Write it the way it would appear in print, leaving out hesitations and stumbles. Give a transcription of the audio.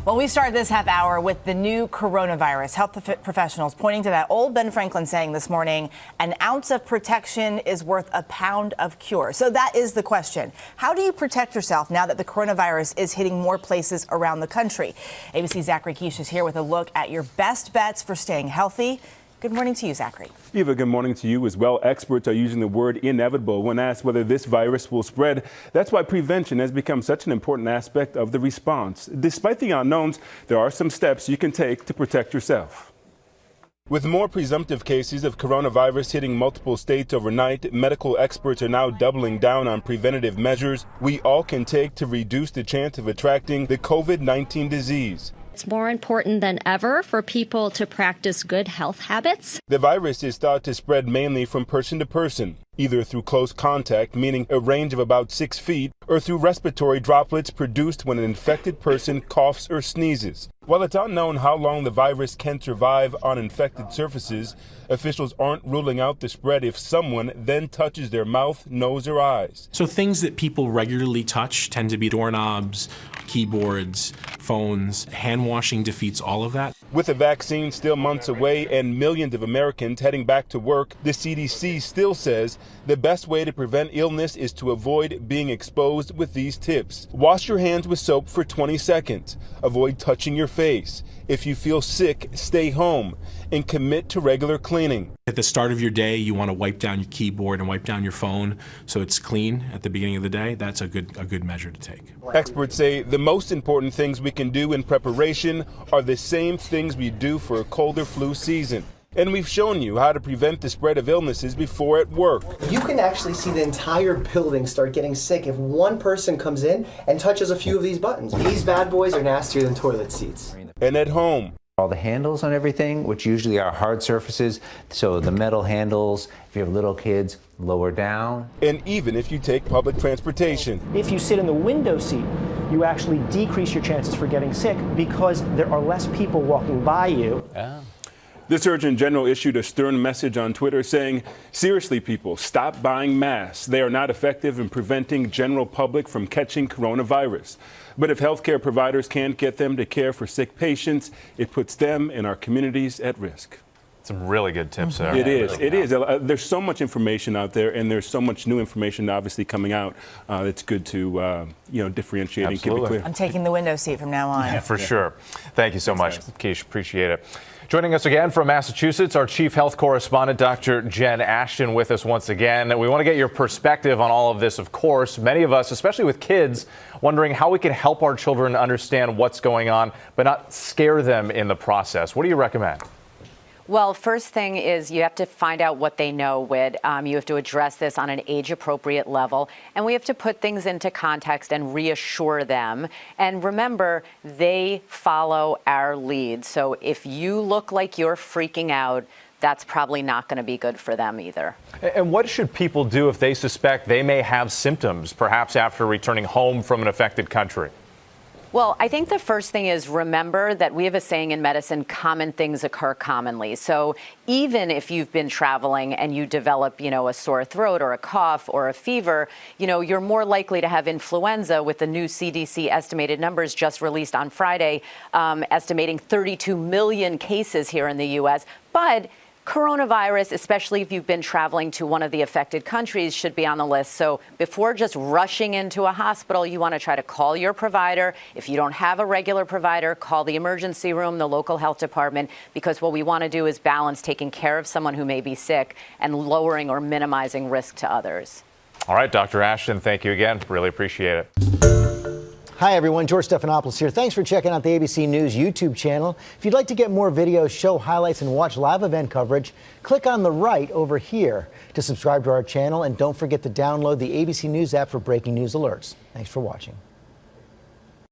Well, we start this half hour with the new coronavirus. Health professionals pointing to that old Ben Franklin saying this morning, an ounce of protection is worth a pound of cure. So that is the question. How do you protect yourself now that the coronavirus is hitting more places around the country? ABC's Zachary Quiche is here with a look at your best bets for staying healthy. Good morning to you, Zachary. Eva, good morning to you as well. Experts are using the word inevitable when asked whether this virus will spread. That's why prevention has become such an important aspect of the response. Despite the unknowns, there are some steps you can take to protect yourself. With more presumptive cases of coronavirus hitting multiple states overnight, medical experts are now doubling down on preventative measures we all can take to reduce the chance of attracting the COVID-19 disease. It's more important than ever for people to practice good health habits. The virus is thought to spread mainly from person to person, either through close contact, meaning a range of about 6 feet, or through respiratory droplets produced when an infected person coughs or sneezes. While it's unknown how long the virus can survive on infected surfaces, officials aren't ruling out the spread if someone then touches their mouth, nose, or eyes. So things that people regularly touch tend to be doorknobs, keyboards, phones. Hand washing defeats all of that. With a vaccine still months away and millions of Americans heading back to work, the CDC still says the best way to prevent illness is to avoid being exposed with these tips. Wash your hands with soap for 20 seconds. Avoid touching your face. If you feel sick, stay home and commit to regular cleaning. At the start of your day, you want to wipe down your keyboard and wipe down your phone so it's clean at the beginning of the day. That's a good measure to take. Experts say the most important things we can do in preparation are the same things we do for a cold or flu season. And we've shown you how to prevent the spread of illnesses before at work. You can actually see the entire building start getting sick if one person comes in and touches a few of these buttons. These bad boys are nastier than toilet seats. And at home. All the handles on everything, which usually are hard surfaces, so the metal handles, if you have little kids, lower down. And even if you take public transportation. If you sit in the window seat, you actually decrease your chances for getting sick because there are less people walking by you. Yeah. The Surgeon General issued a stern message on Twitter saying, seriously, people, stop buying masks. They are not effective in preventing general public from catching coronavirus. But if healthcare providers can't get them to care for sick patients, it puts them and our communities at risk. Some really good tips there. It is. It is. There's so much information out there, and there's so much new information obviously coming out. It's good to differentiate and keep it clear. I'm taking the window seat from now on. Yeah, for sure. Thank you so much, Quiche. Appreciate it. Joining us again from Massachusetts, our chief health correspondent, Dr. Jen Ashton, with us once again. We want to get your perspective on all of this, of course. Many of us, especially with kids, wondering how we can help our children understand what's going on, but not scare them in the process. What do you recommend? Well, first thing is you have to find out what they know, Whit. You have to address this on an age-appropriate level, and we have to put things into context and reassure them. And remember, they follow our lead. So if you look like you're freaking out, that's probably not going to be good for them either. And what should people do if they suspect they may have symptoms, perhaps after returning home from an affected country? Well, I think the first thing is remember that we have a saying in medicine, common things occur commonly. So even if you've been traveling and you develop, a sore throat or a cough or a fever, you're more likely to have influenza with the new CDC estimated numbers just released on Friday, estimating 32 million cases here in the U.S. But coronavirus, especially if you've been traveling to one of the affected countries, should be on the list. So before just rushing into a hospital, you want to try to call your provider. If you don't have a regular provider, call the emergency room, the local health department, because what we want to do is balance taking care of someone who may be sick and lowering or minimizing risk to others. All right, Dr. Ashton, thank you again. Really appreciate it. Hi, everyone. George Stephanopoulos here. Thanks for checking out the ABC News YouTube channel. If you'd like to get more videos, show highlights, and watch live event coverage, click on the right over here to subscribe to our channel. And don't forget to download the ABC News app for breaking news alerts. Thanks for watching.